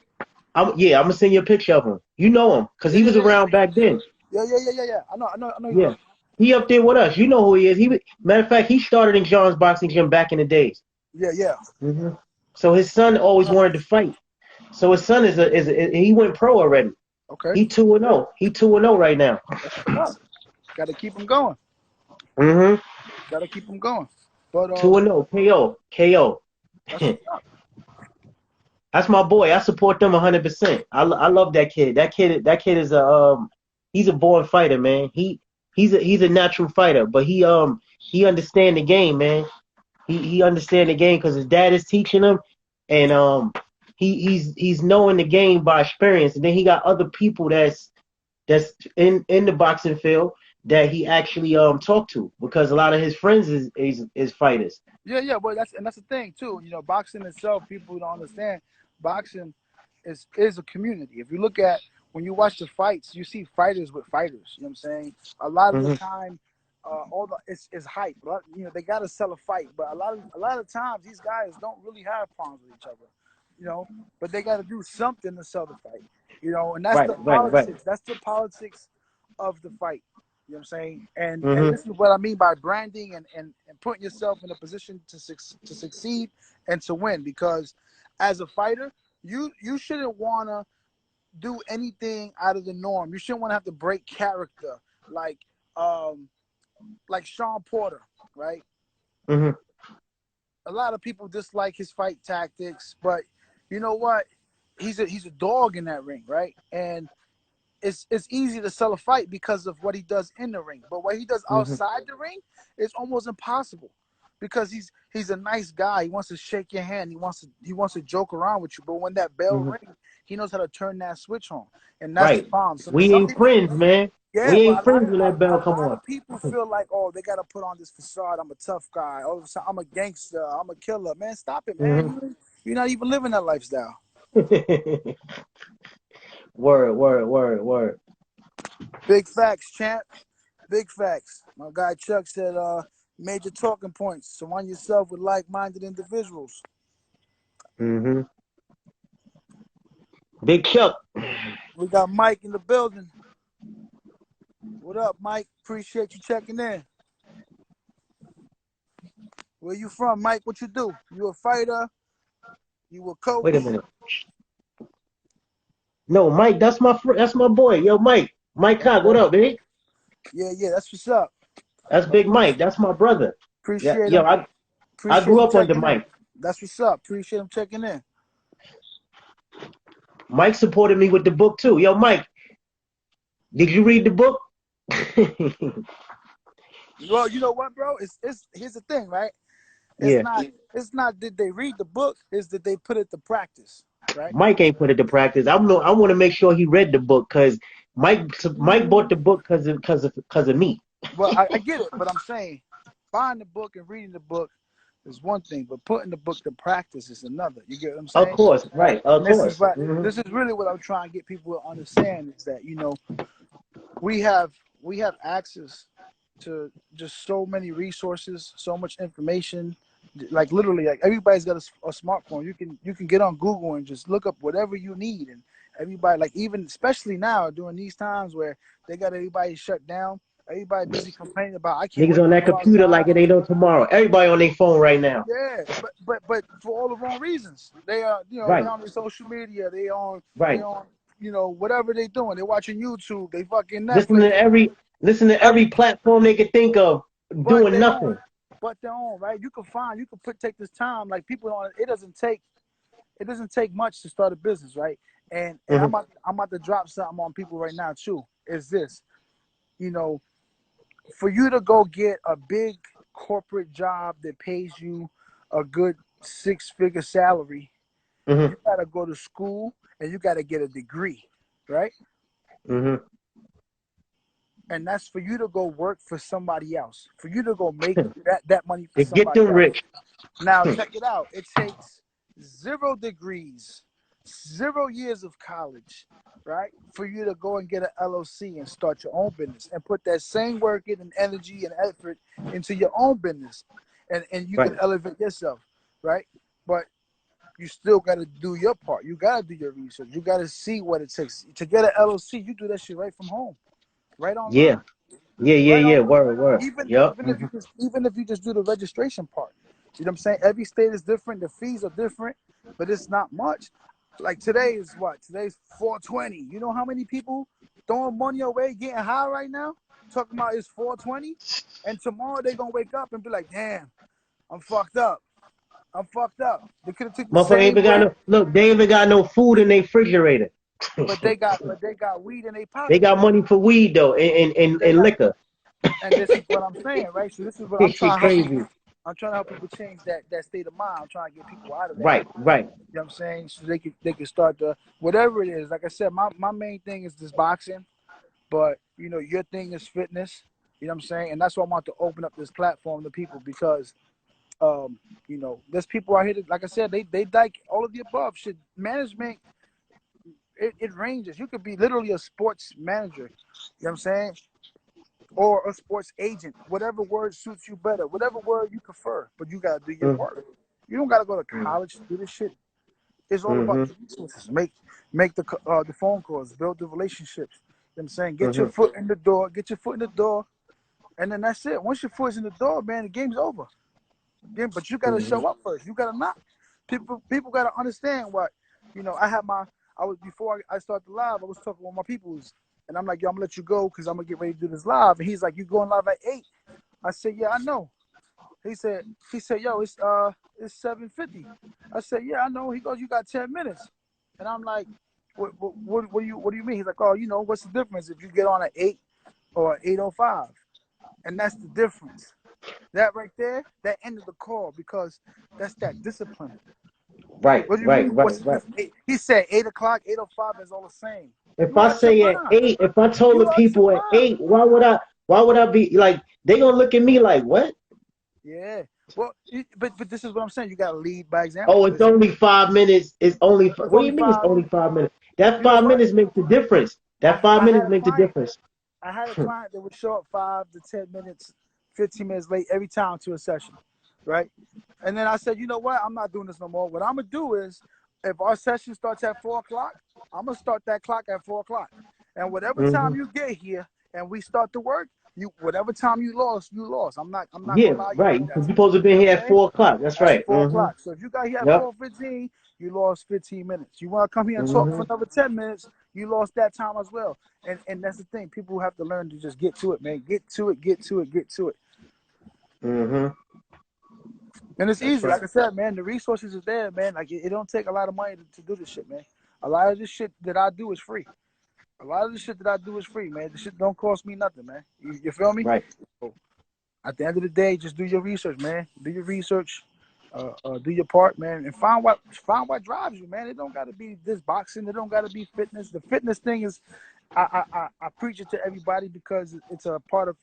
one. yeah, I'm gonna send you a picture of him. You know him because Yeah, he yeah, was yeah, around back then. yeah, yeah, yeah, yeah, yeah. I know who you're Yeah, talking. He up there with us. You know who he is. Matter of fact, he started in John's boxing gym back in the days. Yeah, yeah. hmm So his son always wanted to fight. So his son he went pro already. Okay. He 2-0. He 2-0 right now. Got to keep him going. Mm-hmm. Got to keep him going. But 2-0 KO. that's what's up. That's my boy. I support them 100%. I love that kid. That kid is he's a born fighter, man. He's a natural fighter, but he understand the game, man. He understand the game because his dad is teaching him, and he's knowing the game by experience. And then he got other people that's in the boxing field that he actually talk to, because a lot of his friends is fighters. Yeah, but that's the thing too. You know, boxing itself, people don't understand. Boxing is a community. If you look at when you watch the fights, you see fighters with fighters. You know what I'm saying? A lot of the time, it's hype. You know, they got to sell a fight, but a lot of times these guys don't really have problems with each other. You know, but they got to do something to sell the fight. You know, and that's the politics. Right. That's the politics of the fight. You know what I'm saying? And Mm-hmm. this is what I mean by branding and putting yourself in a position to succeed and to win. Because as a fighter, you shouldn't want to do anything out of the norm. You shouldn't want to have to break character like Sean Porter, right? Mm-hmm. A lot of people dislike his fight tactics, but you know what? He's a dog in that ring, right? And it's easy to sell a fight because of what he does in the ring. But what he does outside the ring is almost impossible, because he's a nice guy. He wants to shake your hand. He wants to joke around with you. But when that bell rings, he knows how to turn that switch on, and that's the problem. We ain't friends, man. Yeah, we ain't but friends when that bell come a lot on. of people feel like, oh, they gotta put on this facade. I'm a tough guy. Oh, I'm a gangster. I'm a killer. Man, stop it, man. You're not even living that lifestyle. Word. Big facts, champ. Big facts. My guy Chuck said, major talking points. Surround yourself with like-minded individuals. Mm-hmm. Big Chuck. We got Mike in the building. What up, Mike? Appreciate you checking in. Where you from, Mike? What you do? You a fighter? You a coach? Wait a minute. No, Mike, that's my boy. Yo, Mike Cock, what up, man? Yeah, that's what's up. That's Big Mike. That's my brother. Appreciate him. I grew up under Mike. That's what's up. Appreciate him checking in. Mike supported me with the book too. Yo, Mike, did you read the book? Well, you know what, bro? It's here's the thing, right? It's not did they read the book, it's did they put it to practice, right? Mike ain't put it to practice. I want to make sure he read the book, because Mike bought the book because of me. Well, I get it, but I'm saying buying the book and reading the book is one thing, but putting the book to practice is another. You get what I'm saying? Of course, right. Of course. This is really what I'm trying to get people to understand, is that, you know, we have access to just so many resources, so much information. Like literally, like everybody's got a smartphone. You can get on Google and just look up whatever you need. And everybody, like, even especially now during these times where they got everybody shut down, everybody busy complaining about I can't. Niggas on that computer like it ain't no tomorrow. Everybody on their phone right now. Yeah, but for all the wrong reasons. They are, you know, they're on their social media. They on you know, whatever they doing. They're watching YouTube. They fucking Netflix. Listen to every platform they could think of, doing nothing. But they're on, right? You can take this time. Like people on it doesn't take much to start a business, right? And I'm about to drop something on people right now too. Is this, you know, for you to go get a big corporate job that pays you a good 6-figure salary, you gotta go to school and you gotta get a degree, right? And that's for you to go work for somebody else, for you to go make that money for somebody else. Get them rich. Now check it out. It takes 0 degrees, 0 years of college, right, for you to go and get an LLC and start your own business and put that same work in and energy and effort into your own business, and you can elevate yourself, right? But you still got to do your part. You got to do your research. You got to see what it takes to get an LLC. You do that shit right from home, right online. Yeah, yeah, right yeah. off. Word, word. Even Yep. even if you just do the registration part. You know what I'm saying? Every state is different. The fees are different, but it's not much. Like today is what? Today's 420. You know how many people throwing money away, getting high right now? Talking about it's 420, and tomorrow they gonna wake up and be like, damn, I'm fucked up. I'm fucked up. They could have took the Motherfucker ain't same even got bread, no look. They ain't even got no food in their refrigerator. but they got weed in their They pocket got though. money for weed though, and, They and got, liquor. and this is what I'm saying, right? So this is what I'm This shit trying to help crazy. people. I'm trying to help people change that state of mind. I'm trying to get people out of that. Right, right. You know what I'm saying? So they could start to whatever it is. Like I said, my main thing is this boxing, but your thing is fitness. You know what I'm saying? And that's why I want to open up this platform to people because there's people out here that, like I said, they like all of the above. Shit, management, it ranges. You could be literally a sports manager. You know what I'm saying? Or a sports agent, whatever word suits you better, whatever word you prefer, but you gotta do your Mm, work. You don't gotta go to college to do this shit. It's all about mm-hmm, the resources. Make the phone calls, build the relationships. You know what I'm saying? Get your mm-hmm, foot in the door, and then that's it. Once your foot's in the door, man, the game's over. Again, but you gotta mm-hmm, show up first. You gotta knock. People gotta understand what I was before I started the live. I was talking with my peoples, and I'm like, yo, I'm gonna let you go because I'm gonna get ready to do this live. And he's like, you going live at 8? I said, yeah, I know. He said, yo, it's 7:50. I said, yeah, I know. He goes, you got 10 minutes, and I'm like, what do you mean? He's like, oh, what's the difference if you get on at 8 or 8:05? And that's the difference. That right there, that ended the call because that's that discipline. right, What do you right, mean? right, What's the right. difference? He said 8 o'clock, 8:05 is all the same. If You I out your say at mind. 8, if I told You the out your people at mind. 8, why would I be like? They gonna look at me like what? Yeah. Well, but this is what I'm saying. You got to lead by Oh, example. it's only 5 minutes. It's only. It's What do only you mean? It's five. only 5 minutes. That You know five what? minutes makes the difference. I, That five I had minutes a make the client. difference. I had a client that would show up 5 to 10 minutes, 15 minutes late every time to a session, right? And then I said, you know what? I'm not doing this no more. What I'm gonna do is, if our session starts at 4 o'clock, I'm gonna start that clock at 4 o'clock. And whatever Hmm. time you get here and we start the work, whatever time you lost, you lost. I'm not Yeah, gonna allow you to right. do that Because to you're me. supposed to be You know here what I'm at saying? 4 o'clock. That's At right. four o'clock. So if you got here at Yep. 4:15, you lost 15 minutes. You want to come here and talk Hmm. for another 10 minutes, you lost that time as well. And that's the thing. People have to learn to just get to it, man. Get to it, get to it, get to it. Hmm. And it's That's easy. right. Like I said, man, the resources is there, man. Like it don't take a lot of money to do this shit, man. A lot of this shit that I do is free. A lot of the shit that I do is free, man. The shit don't cost me nothing, man. You feel me? Right. So at the end of the day, just do your research, man. Do your research. Do your part, man, and find what drives you, man. It don't got to be this boxing. It don't got to be fitness. The fitness thing is, I preach it to everybody because it's a part of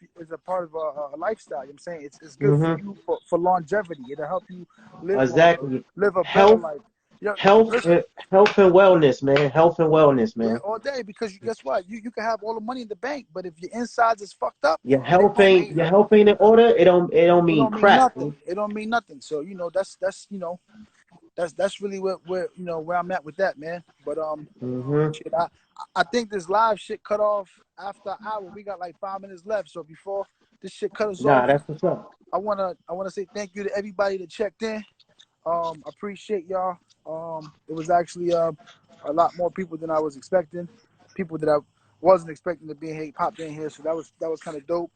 a lifestyle. You know what I'm saying it's good for Hmm. you for longevity. It'll help you live longer, Exactly. live a better Health, life. Yeah, health, listen, and health and wellness, man. Health and wellness, yeah, man. all day because guess what? You can have all the money in the bank, but if your insides is fucked up, Your it health don't ain't mean your health ain't in order. It don't it mean don't mean crap. nothing. It don't mean nothing. So that's really where I'm at with that, man. But Hmm. shit, I think this live shit cut off after an hour. We got like 5 minutes left, so before this shit cut us Nah, off, that's what's up. I wanna say thank you to everybody that checked in. Appreciate y'all. It was actually a lot more people than I was expecting. People that I wasn't expecting to be here popped in here, so that was kind of dope.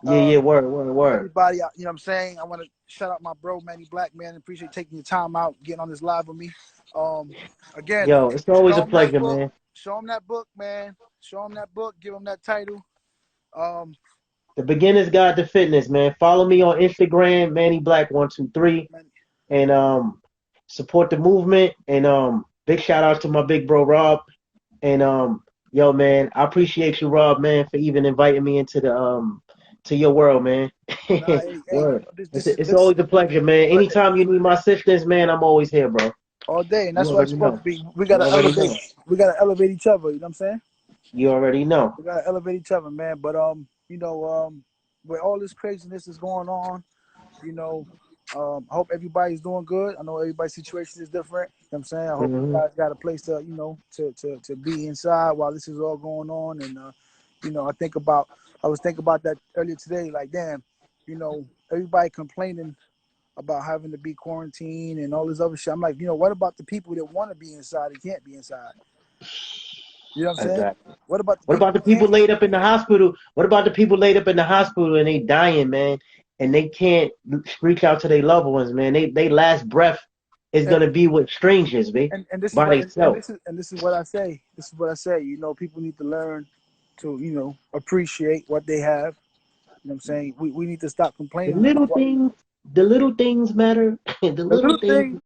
Yeah, Uh, yeah. Word, word, word. Everybody, you know what I'm saying? I want to shout out my bro, Manny Black, man. Appreciate taking your time out, getting on this live with me. Um, Again, Yo, it's always show a him that pleasure, book. man. Show him that book, man. Show him that book. Give him that title. Um, The Beginner's Guide to Fitness, man. Follow me on Instagram, Manny Black 123, man, and support the movement. And big shout out to my big bro Rob. And yo, man, I appreciate you, Rob, man, for even inviting me into the to your world, man. nah, hey, Word. this It's, is it's this always a pleasure, man. Anytime you need my assistance, man, I'm always here, bro. all day, and You that's what it's already supposed to know. be. We You gotta already elevate. know. We gotta elevate each other. You know what I'm saying? You already know. We gotta elevate each other, man. But where all this craziness is going on, you know, I hope everybody's doing good. I know everybody's situation is different. You know what I'm saying? I hope you Hmm. guys got a place to be inside while this is all going on. And, You know, I was thinking about that earlier today. Like, damn, you know, everybody complaining about having to be quarantined and all this other shit. I'm like, you know, what about the people that want to be inside and can't be inside? You know what I'm saying? Exactly. What about the What people about who the people can't? laid up in the hospital? What about the people laid up in the hospital and they dying, man, and they can't reach out to their loved ones, man? They last breath is And, gonna be with strangers, man, and this is by what themselves. and this is what I say. This is what I say. You know, people need to learn to, you know, appreciate what they have. You know what I'm saying? We need to stop The complaining about little what things, the little things matter. The the little little things. things.